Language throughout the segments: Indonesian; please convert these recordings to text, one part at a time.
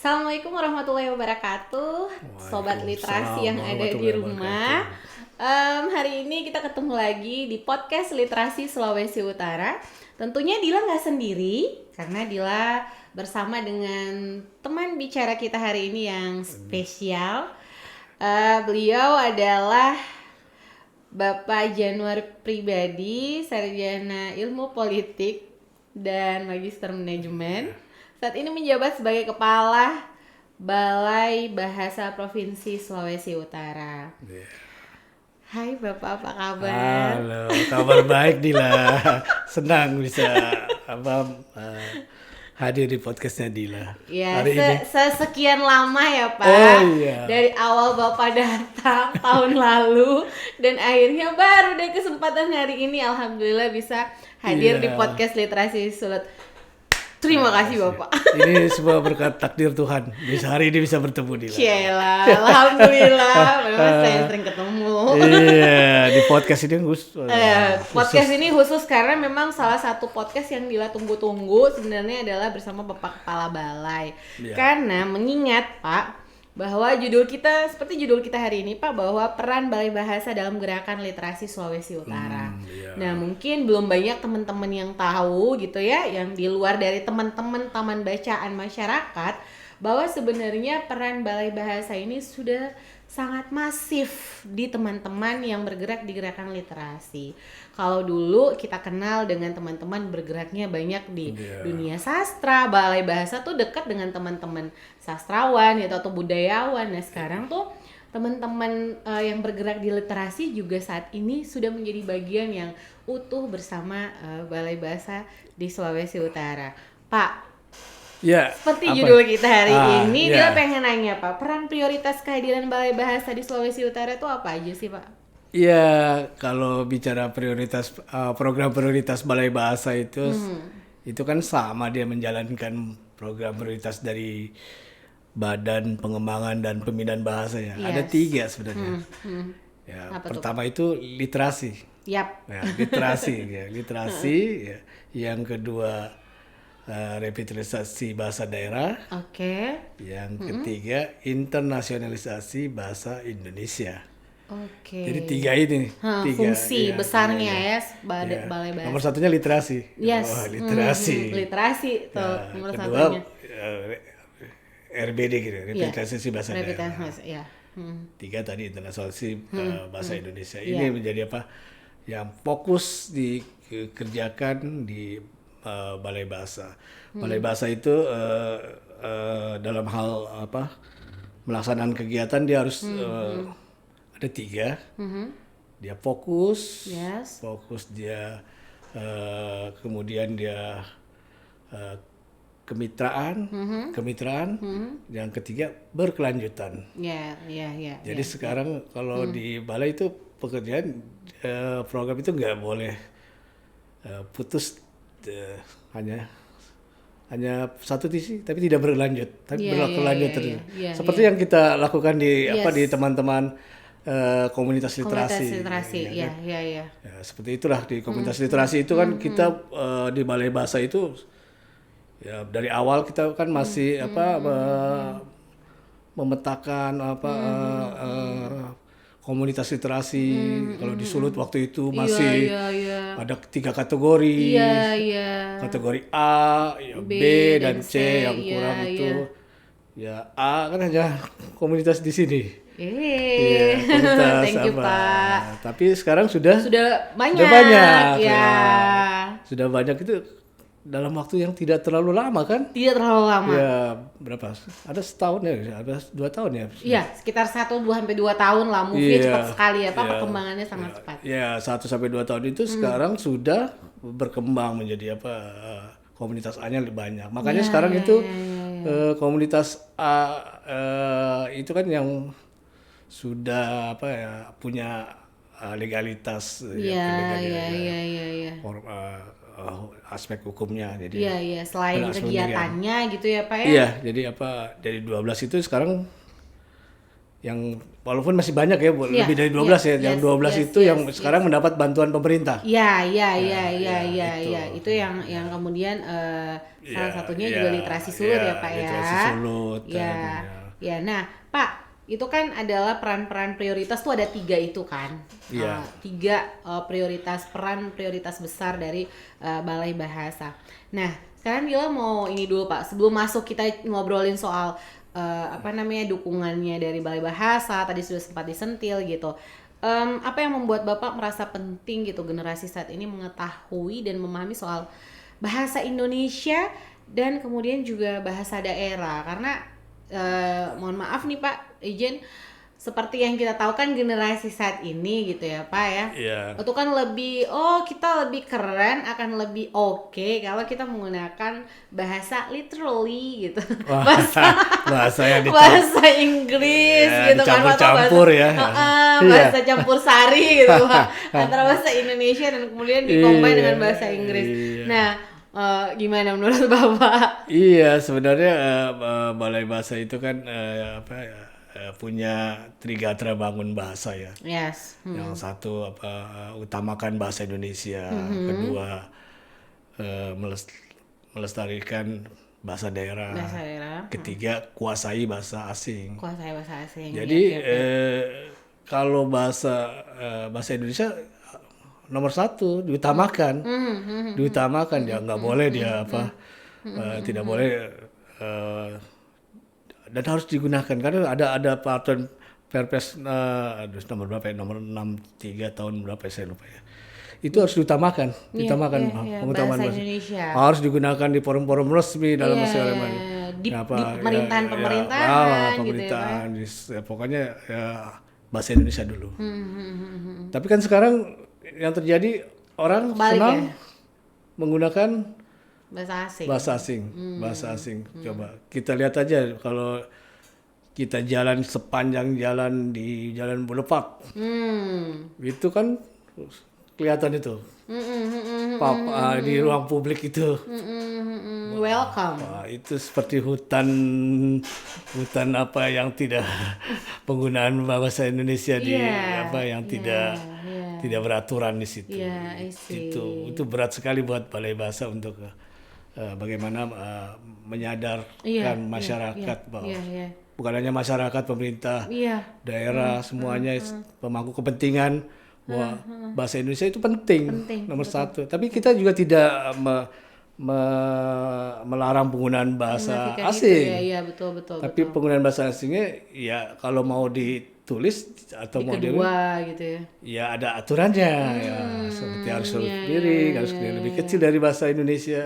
Assalamualaikum warahmatullahi wabarakatuh, Sobat Literasi yang ada di rumah. Hari ini kita ketemu lagi di podcast Literasi Sulawesi Utara. Tentunya Dila nggak sendiri, karena Dila bersama dengan teman bicara kita hari ini yang spesial. Beliau adalah Bapak Januar Pribadi, Sarjana Ilmu Politik dan Magister Manajemen. Saat ini menjabat sebagai Kepala Balai Bahasa Provinsi Sulawesi Utara. Hai Bapak, apa kabar? Halo, kabar baik Dila. Senang bisa hadir di podcastnya Dila. Ya, Hari ini. sekian lama ya Pak. Oh iya. Dari awal Bapak datang tahun lalu dan akhirnya baru deh kesempatan hari ini alhamdulillah bisa hadir di podcast Literasi Sulut. Terima kasih Bapak. Ini sebuah berkat takdir Tuhan. Bisa hari ini bisa bertemu Dila. Ciela, alhamdulillah. Memang saya sering ketemu. Iya, di podcast ini khusus. Podcast ini khusus karena memang salah satu podcast yang Dila tunggu-tunggu sebenarnya adalah bersama Bapak Kepala Balai. Iya. Karena mengingat Pak bahwa seperti judul kita hari ini Pak, bahwa peran Balai Bahasa dalam gerakan literasi Sulawesi Utara. Iya. Nah, mungkin belum banyak teman-teman yang tahu gitu ya, yang di luar dari teman-teman taman bacaan masyarakat, bahwa sebenarnya peran Balai Bahasa ini sudah sangat masif di teman-teman yang bergerak di gerakan literasi. Kalau dulu kita kenal dengan teman-teman bergeraknya banyak di dunia sastra, Balai Bahasa tuh dekat dengan teman-teman sastrawan gitu atau budayawan. Nah, sekarang tuh teman-teman yang bergerak di literasi juga saat ini sudah menjadi bagian yang utuh bersama Balai Bahasa di Sulawesi Utara. Pak, Ya, seperti judul kita hari ini, ya. Dia pengen nanya Pak, peran prioritas kehadiran Balai Bahasa di Sulawesi Utara itu apa aja sih Pak? Iya, kalau bicara prioritas program prioritas Balai Bahasa itu kan sama dia menjalankan program prioritas dari Badan Pengembangan dan Pembinaan Bahasa ya. Ada 3 sebenarnya. Ya, pertama itu literasi. Yap. Ya, literasi ya. Yang kedua revitalisasi bahasa daerah. Oke. Yang ketiga internasionalisasi bahasa Indonesia. Oke. Jadi 3 ini, fungsi besarnya ya, Balai Bahasa. Nomor satunya literasi. Yes. Literasi. Ya, tuh nomor kedua, satunya. RBD gitu, revitalisasi bahasa daerah. Revitalisasi, ya. 3 tadi internasionalisasi bahasa Indonesia. Ini menjadi apa? Yang fokus dikerjakan di Balai Bahasa. Balai Bahasa itu dalam hal melaksanaan kegiatan dia harus ada 3. Dia fokus, dia kemudian dia kemitraan, yang ketiga berkelanjutan. Ya. Jadi sekarang kalau di balai itu pekerjaan program itu nggak boleh putus hanya satu sisi, tapi tidak berlanjut, tapi berlanjut terus. Seperti yang kita lakukan di di teman-teman komunitas literasi. Ya. Seperti itulah di komunitas literasi itu kan kita di Balai Bahasa itu ya dari awal kita kan masih memetakan komunitas literasi. Kalau di Sulut waktu itu masih ada 3 kategori. Kategori A, B dan C yang kurang itu. Ya A kan hanya komunitas di sini. Komunitas Thank you, Pak. Tapi sekarang sudah banyak. Ya. Sudah banyak itu dalam waktu yang tidak terlalu lama kan? Tidak terlalu lama. Ya, berapa? Ada setahun ya, ada 2 tahun ya. Iya, sekitar 1-2 tahun lah. Movie cepat sekali ya, Pak. Perkembangannya sangat cepat. Ya, 1-2 tahun itu sekarang sudah berkembang menjadi komunitas A-nya lebih banyak. Makanya sekarang itu komunitas A itu kan yang sudah punya legalitas aspek hukumnya. Jadi selain kegiatannya gitu ya Pak ya. Iya, jadi dari 12 itu sekarang yang walaupun masih banyak ya, lebih dari 12 ya. Yang 12 itu yang sekarang mendapat bantuan pemerintah. Iya. Itu yang kemudian salah satunya juga literasi sulut ya Pak ya. Literasi sulut. Ya. Nah Pak, itu kan adalah peran-peran prioritas tuh ada 3 itu kan. 3 prioritas besar dari Balai Bahasa. Nah, sekarang Dila mau ini dulu Pak, sebelum masuk kita ngobrolin soal dukungannya dari Balai Bahasa, tadi sudah sempat disentil gitu. Apa yang membuat Bapak merasa penting gitu generasi saat ini mengetahui dan memahami soal bahasa Indonesia dan kemudian juga bahasa daerah? Karena mohon maaf nih Pak, izin, seperti yang kita tahu kan generasi saat ini gitu ya Pak ya. Itu kan kita lebih keren, akan lebih oke kalau kita menggunakan bahasa literally gitu. Bahasa Inggris gitu kan, campur ya. Bahasa campur sari gitu Pak. Antara bahasa Indonesia dan kemudian dikombin dengan bahasa Inggris. Nah, gimana menurut Bapak? Iya, sebenarnya Balai Bahasa itu kan punya Trigatra Bangun Bahasa ya. Yes. Yang satu utamakan bahasa Indonesia, kedua melestarikan bahasa daerah, ketiga kuasai bahasa asing. Jadi kalau bahasa Indonesia nomor 1 diutamakan, dia nggak boleh tidak boleh dan harus digunakan karena ada peraturan Perpres nomor berapa ya, nomor 63 tahun berapa ya, saya lupa ya. Itu harus diutamakan pengutamaan bahasa Indonesia. Harus digunakan di forum-forum resmi dalam segala macam. Di pemerintahan gitu ya, pokoknya bahasa Indonesia dulu. Tapi kan sekarang yang terjadi orang senang menggunakan bahasa asing. Coba kita lihat aja kalau kita jalan sepanjang jalan di Jalan Boulevard, itu kan kelihatan itu di ruang publik itu. Welcome. Itu seperti hutan apa yang tidak penggunaan bahasa Indonesia yang tidak beraturan di situ. Itu berat sekali buat Balai Bahasa untuk bagaimana menyadarkan masyarakat bahwa bukan hanya masyarakat, pemerintah, daerah, semuanya pemangku kepentingan bahwa bahasa Indonesia itu penting nomor 1. Tapi kita juga tidak melarang penggunaan bahasa asing. Betul. Tapi penggunaan bahasa asingnya ya kalau mau ditulis atau mau gitu ya. Ya ada aturannya seperti harus piring, harus lebih kecil dari bahasa Indonesia.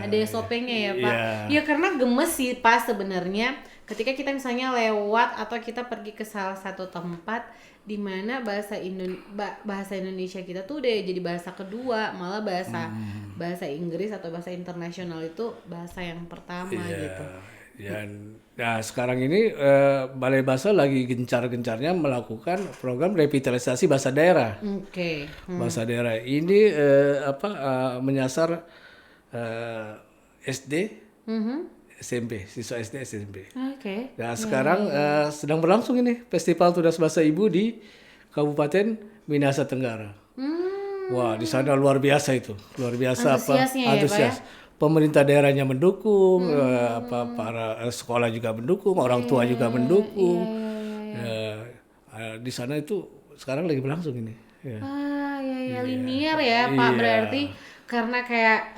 Ada SOP-nya ya Pak. Ya karena gemes sih Pak sebenarnya ketika kita misalnya lewat atau kita pergi ke salah satu tempat di mana bahasa Indonesia kita tuh udah jadi bahasa kedua, malah bahasa Inggris atau bahasa internasional itu bahasa yang pertama gitu. Nah sekarang ini Balai Bahasa lagi gencar-gencarnya melakukan program revitalisasi bahasa daerah. Bahasa daerah ini menyasar SD, SMP, siswa SD, SMP. Nah sekarang sedang berlangsung ini Festival Tunas Bahasa Ibu di Kabupaten Minahasa Tenggara. Wah di sana luar biasa itu, antusias. Pemerintah daerahnya mendukung, para sekolah juga mendukung, orang tua juga mendukung. Di sana itu sekarang lagi berlangsung ini. Linier ya Pak berarti. Karena kayak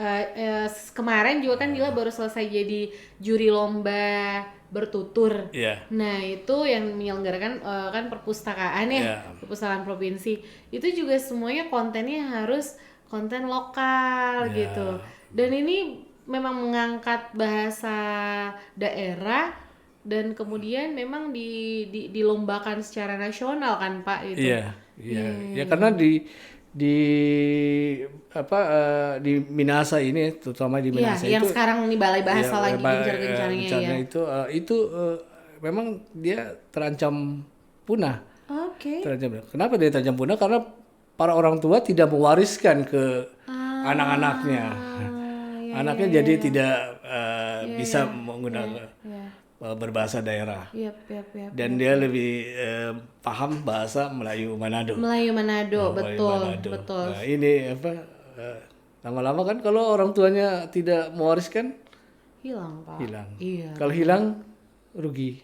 kemarin juga kan Dila baru selesai jadi juri lomba bertutur. Nah itu yang menyelenggarakan kan perpustakaan perpustakaan provinsi. Itu juga semuanya kontennya harus konten lokal gitu. Dan ini memang mengangkat bahasa daerah dan kemudian memang dilombakan secara nasional kan Pak gitu. Ya karena di Minahasa ini, terutama di Minahasa itu yang sekarang ini Balai Bahasa lagi gencar-gencarnya itu memang dia terancam punah. Kenapa dia terancam punah? Karena para orang tua tidak mewariskan ke anak-anaknya. Anaknya jadi tidak bisa menggunakan berbahasa daerah. Yap. Dan dia lebih paham bahasa Melayu Manado. Melayu Manado, Melayu betul, Manado. betul. Nah, ini lama-lama kan kalau orang tuanya tidak mewariskan Hilang, Pak. hilang. Iya. Kalau hilang rugi.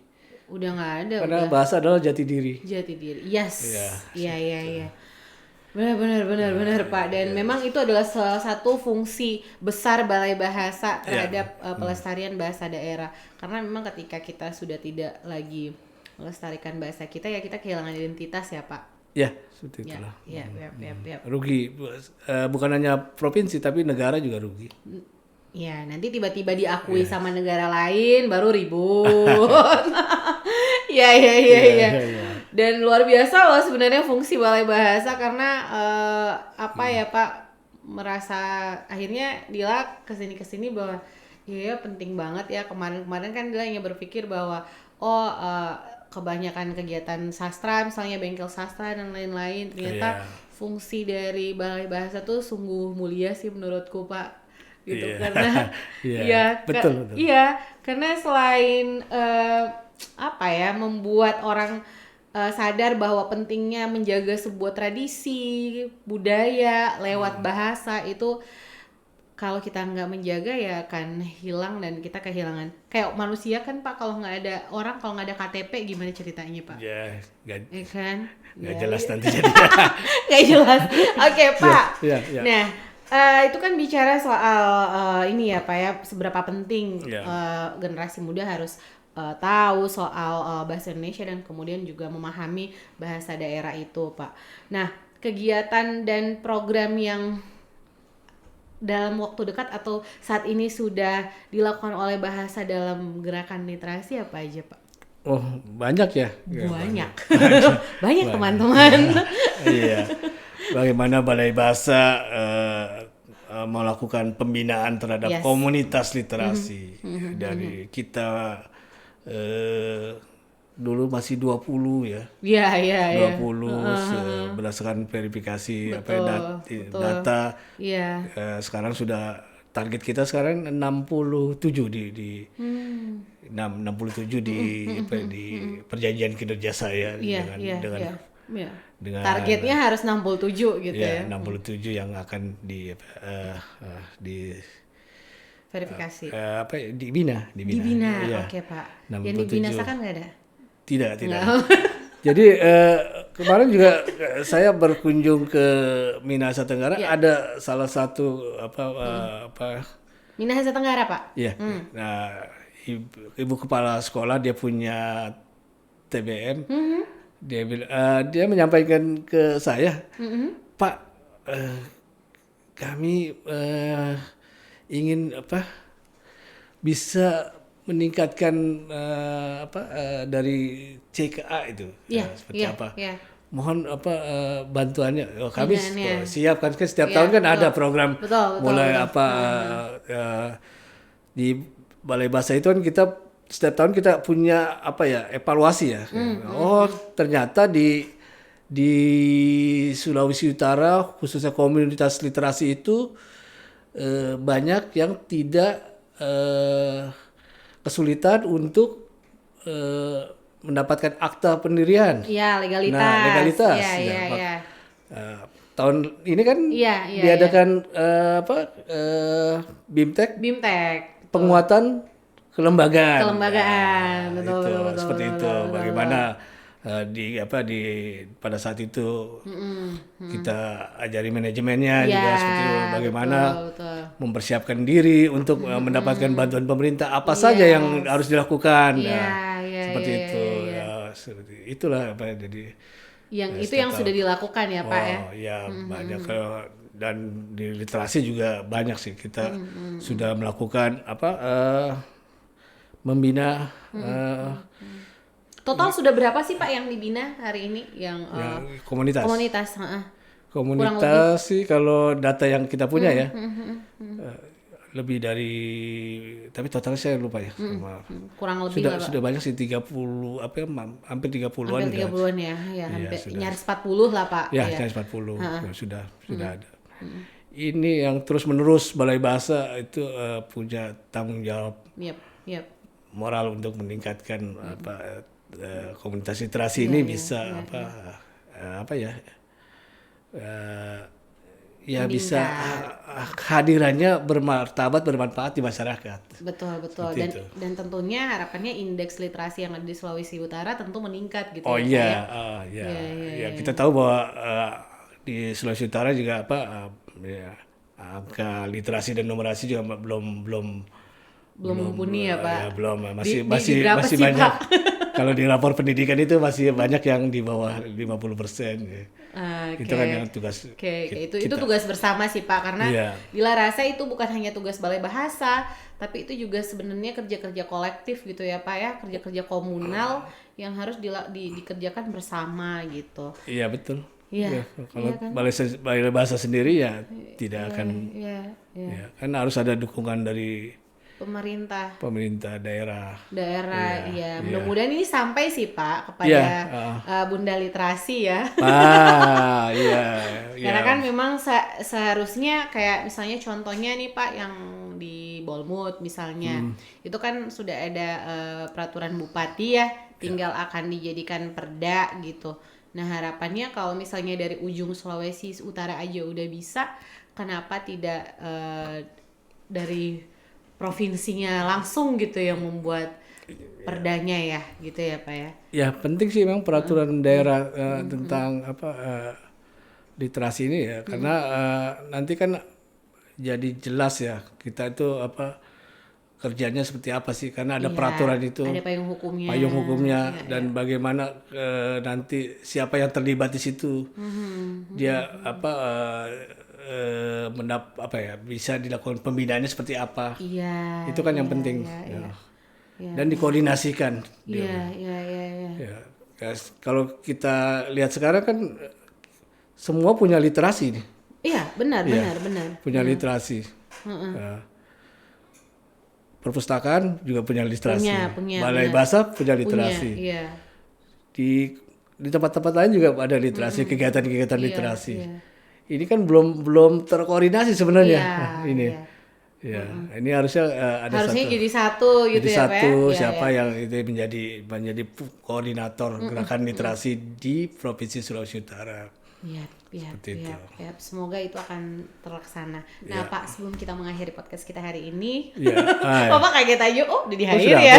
Udah nggak ada. Karena bahasa adalah jati diri. Jati diri. Yes. Iya. Iya. Benar Pak. Dan memang itu adalah salah satu fungsi besar Balai Bahasa terhadap pelestarian bahasa daerah. Karena memang ketika kita sudah tidak lagi melestarikan bahasa kita, ya kita kehilangan identitas ya Pak. Ya, seperti itulah. Ya. Rugi. Bukan hanya provinsi tapi negara juga rugi. Ya, nanti tiba-tiba diakui sama negara lain baru ribut. Ya. Dan luar biasa loh sebenarnya fungsi Balai Bahasa karena Pak, merasa akhirnya Dila kesini bahwa ya penting banget ya. Kemarin kan Dila hanya berpikir bahwa kebanyakan kegiatan sastra, misalnya bengkel sastra dan lain-lain, ternyata fungsi dari Balai Bahasa tuh sungguh mulia sih menurutku Pak. Gitu karena betul. Iya, karena selain membuat orang sadar bahwa pentingnya menjaga sebuah tradisi budaya lewat bahasa itu, kalau kita nggak menjaga ya akan hilang dan kita kehilangan. Kayak manusia kan Pak, kalau nggak ada KTP gimana ceritanya Pak? Ya, nggak jelas nanti jadi. Nggak jelas. Oke Pak. Ya. Nah, itu kan bicara soal ini ya Pak ya, seberapa penting generasi muda harus tahu soal bahasa Indonesia dan kemudian juga memahami bahasa daerah itu Pak. Nah, kegiatan dan program yang dalam waktu dekat atau saat ini sudah dilakukan oleh Bahasa dalam gerakan literasi apa aja Pak? Oh, banyak ya? Banyak teman-teman. Iya. Bagaimana Balai Bahasa melakukan pembinaan terhadap komunitas literasi. Dari kita dulu masih 20 ya. Iya. 20 berdasarkan verifikasi data. Iya. Sekarang sudah target kita sekarang 67 di 67 di perjanjian kinerja saya dengan targetnya harus 67 gitu ya. 67 yang akan di verifikasi. Dibina. Oke Pak. Yang dibinasakan nggak ada? Tidak. Jadi kemarin juga saya berkunjung ke Minahasa Tenggara, ada salah satu Minahasa Tenggara Pak. Iya. Nah, ibu kepala sekolah dia punya TBM. Dia menyampaikan ke saya, Pak, kami ingin bisa meningkatkan dari C ke A itu seperti apa? Mohon bantuannya. Kami siap kan setiap tahun kan ada program mulai di Balai Bahasa itu kan kita setiap tahun kita punya evaluasi ya. Oh ternyata di Sulawesi Utara khususnya komunitas literasi itu banyak yang tidak kesulitan untuk mendapatkan akta pendirian. Iya, legalitas. Nah, legalitas. Iya. Tahun ini kan diadakan BIMTEK. Penguatan kelembagaan. Betul. Seperti itu. Bagaimana pada saat itu kita ajari manajemennya juga seperti itu. Bagaimana mempersiapkan diri untuk mendapatkan bantuan pemerintah apa saja yang harus dilakukan. Seperti itu. Seperti itulah jadi. Yang itu yang sudah dilakukan ya Pak ya. Ya banyak dan di literasi juga banyak sih kita sudah melakukan membina. Total sudah berapa sih Pak yang dibina hari ini yang komunitas? Komunitas sih kalau data yang kita punya ya. Lebih dari, tapi totalnya saya lupa ya. Kurang lebih sudah banyak sih 30 hampir 30-an. Hampir 30-an ya hampir nyaris 40 lah Pak. Ya, nyaris 40. Sudah ada. Ini yang terus-menerus Balai Bahasa itu punya tanggung jawab. Yep. moral untuk meningkatkan komunitas literasi ini bisa bisa hadirannya bermartabat, bermanfaat di masyarakat. Betul. Seperti Dan tentunya harapannya indeks literasi yang ada di Sulawesi Utara tentu meningkat gitu Oh ya. iya, kita tahu bahwa di Sulawesi Utara juga angka literasi dan numerasi juga belum mumpuni ya Pak. Ya, belum Di masih berapa sih, banyak. Pak? Kalau di rapor pendidikan itu masih banyak yang di bawah 50%. Itu kan yang tugas Itu tugas bersama sih Pak, karena Dila rasa itu bukan hanya tugas Balai Bahasa, tapi itu juga sebenarnya kerja-kerja kolektif gitu ya Pak ya, kerja-kerja komunal yang harus dikerjakan bersama gitu. Iya betul. Iya. Kalau Balai Bahasa sendiri ya tidak akan. Ya, kan harus ada dukungan dari pemerintah daerah. Iya. Mudah-mudahan ini sampai sih Pak kepada Bunda Literasi ya. Iya. Karena kan memang seharusnya kayak misalnya contohnya nih Pak yang di Bolmut misalnya, itu kan sudah ada peraturan bupati ya, tinggal akan dijadikan perda gitu. Nah harapannya kalau misalnya dari ujung Sulawesi Utara aja udah bisa, kenapa tidak dari provinsinya langsung gitu yang membuat perdanya ya gitu ya Pak ya. Ya penting sih memang peraturan daerah tentang literasi ini ya, karena nanti kan jadi jelas ya kita itu kerjanya seperti apa sih, karena ada peraturan itu, ada payung hukumnya dan bagaimana nanti siapa yang terlibat di situ, dia bisa dilakukan pembinaannya seperti apa. Itu kan yang penting. Dan dikoordinasikan. Iya. Kalau kita lihat sekarang kan semua punya literasi nih. Iya, benar. Punya literasi. Perpustakaan juga punya literasi. Balai Bahasa punya literasi. Di tempat-tempat lain juga ada literasi, kegiatan-kegiatan literasi. Ini kan belum terkoordinasi sebenarnya. Ini harusnya harusnya jadi satu gitu ya Pak. Siapa yang itu menjadi koordinator gerakan literasi di Provinsi Sulawesi Utara. Semoga itu akan terlaksana. Nah Pak, sebelum kita mengakhiri podcast kita hari ini, Bapak kaget aja, udah di akhir ya.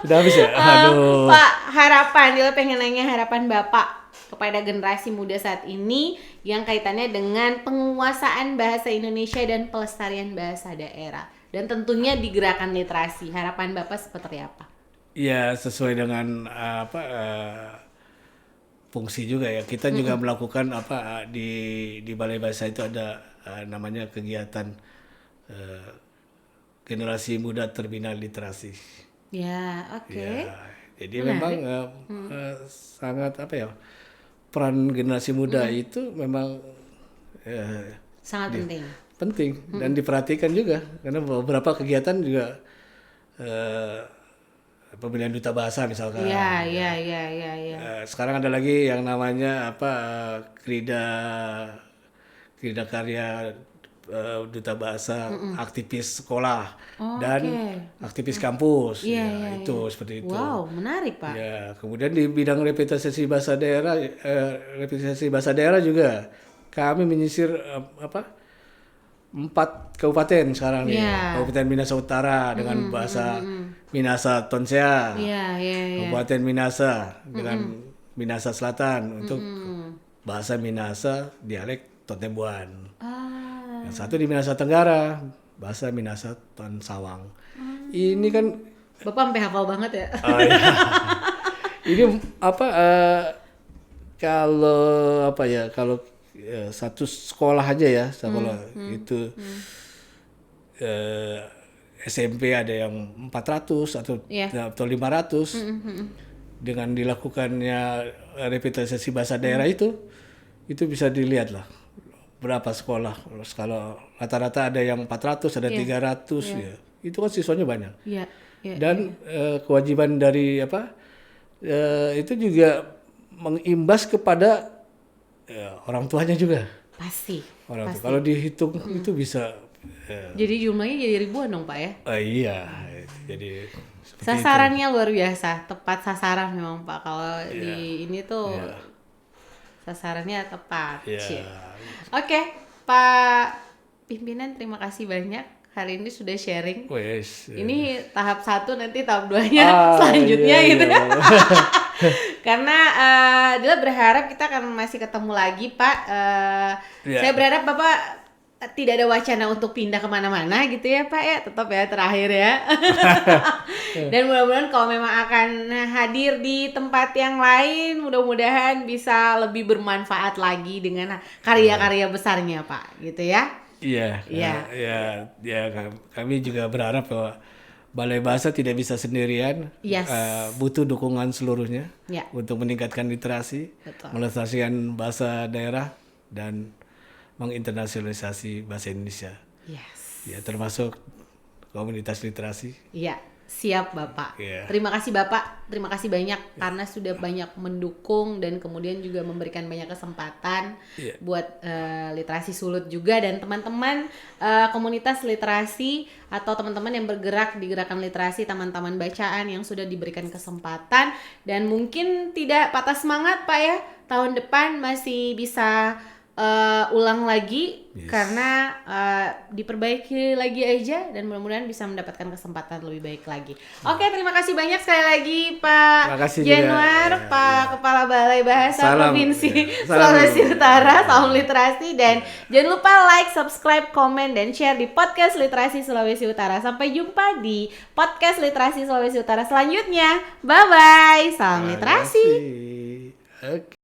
Sudah habis ya. Aduh. Pak, Dila pengen nanya harapan Bapak kepada generasi muda saat ini yang kaitannya dengan penguasaan bahasa Indonesia dan pelestarian bahasa daerah, dan tentunya di gerakan literasi. Harapan Bapak seperti apa? Ya sesuai dengan fungsi juga ya. Kita juga melakukan di Balai Bahasa itu ada namanya kegiatan generasi muda terbina literasi. Jadi memang sangat peran generasi muda itu memang sangat penting dan diperhatikan juga, karena beberapa kegiatan juga pemilihan duta bahasa misalkan. Sekarang ada lagi yang namanya Krida karya duta bahasa, aktivis sekolah dan aktivis kampus. Itu seperti itu. Wow, menarik Pak. Kemudian di bidang revitalisasi bahasa daerah juga kami menyisir 4 kabupaten sekarang nih. Kabupaten Minahasa Utara dengan bahasa Minahasa Tonsea. Kabupaten Minahasa dengan Minahasa Selatan untuk bahasa Minahasa dialek Tontembuan. Yang satu di Minahasa Tenggara, bahasa Minahasa Ton Sawang. Ini kan Bapak sampai hafal banget ya. Ini kalau satu sekolah aja ya, itu SMP ada yang 400 atau 500. Dengan dilakukannya revitalisasi bahasa daerah itu bisa dilihat lah berapa sekolah. Kalau rata-rata ada yang 400, ada 300 ya. Itu kan siswanya banyak. Dan kewajiban dari itu juga mengimbas kepada orang tuanya juga. Pasti. Kalau dihitung itu bisa Jadi jumlahnya jadi ribuan dong Pak ya? Iya, jadi seperti Sasarannya luar biasa, tepat sasaran memang Pak. Kalau di ini tuh sasarannya tepat. itu. Cie. Ya, Oke, Pak Pimpinan terima kasih banyak hari ini sudah sharing. wes. Ini tahap 1, nanti tahap 2-nya selanjutnya iya, gitu. iya. Karena Dila berharap kita akan masih ketemu lagi Pak. Iya. Saya berharap Bapak tidak ada wacana untuk pindah kemana-mana gitu ya Pak ya, tetap ya terakhir ya. Dan mudah-mudahan kalau memang akan hadir di tempat yang lain, mudah-mudahan bisa lebih bermanfaat lagi dengan karya-karya besarnya Pak gitu ya. Iya, kami juga berharap bahwa Balai Bahasa tidak bisa sendirian, Yes. Butuh dukungan seluruhnya Ya. untuk meningkatkan literasi, Betul. melestarikan bahasa daerah dan menginternasionalisasi bahasa Indonesia. Yes. Ya, termasuk komunitas literasi. Iya, siap Bapak. Iya. Terima kasih Bapak, terima kasih banyak karena sudah banyak mendukung dan kemudian juga memberikan banyak kesempatan Iya. buat literasi Sulut juga dan teman-teman komunitas literasi atau teman-teman yang bergerak di gerakan literasi taman-taman bacaan yang sudah diberikan kesempatan dan mungkin tidak patah semangat Pak ya, tahun depan masih bisa ulang lagi karena diperbaiki lagi aja dan mudah-mudahan bisa mendapatkan kesempatan lebih baik lagi. Oke, terima kasih banyak sekali lagi Pak Terima kasih Januar, juga. Pak Kepala Balai Bahasa Salam, Provinsi salam. Sulawesi Utara, salam literasi dan jangan lupa like, subscribe, komen dan share di podcast Literasi Sulawesi Utara. Sampai jumpa di podcast Literasi Sulawesi Utara selanjutnya. Bye bye. Salam literasi. Oke.